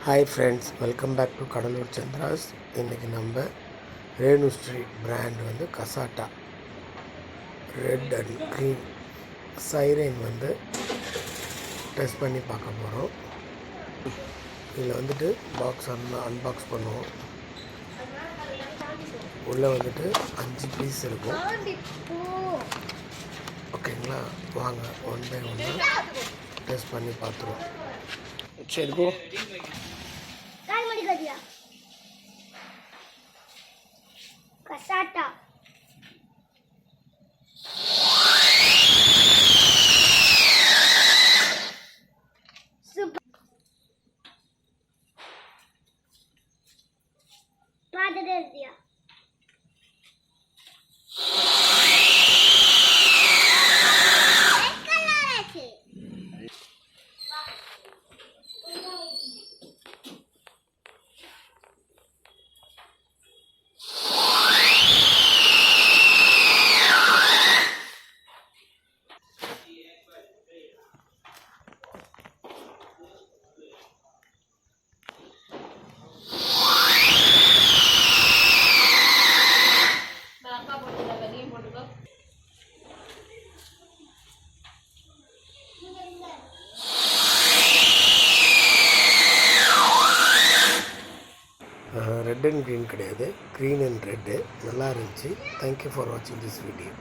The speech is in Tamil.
Hi friends, welcome back to Cuddalore Chandras. இன்றைக்கி நம்ம ரேணு ஸ்ட்ரீட் பிராண்ட் வந்து cassata red and green siren வந்து டெஸ்ட் பண்ணி பார்க்க போகிறோம். இதில் வந்துட்டு பாக்ஸ் அன்பாக்ஸ் பண்ணுவோம். உள்ளே வந்துட்டு 5 பீஸ் இருக்கும். ஓகேங்களா, வாங்க ஒன் பை ஒன்னாக டெஸ்ட் பண்ணி பார்த்துருவோம். சரி போ. Kasata. Super. Padre del día. Red and green கிடையாது, க்ரீன் அண்ட் ரெட்டு. நல்லா இருந்துச்சு. தேங்க்யூ ஃபார் வாட்சிங் திஸ் வீடியோ.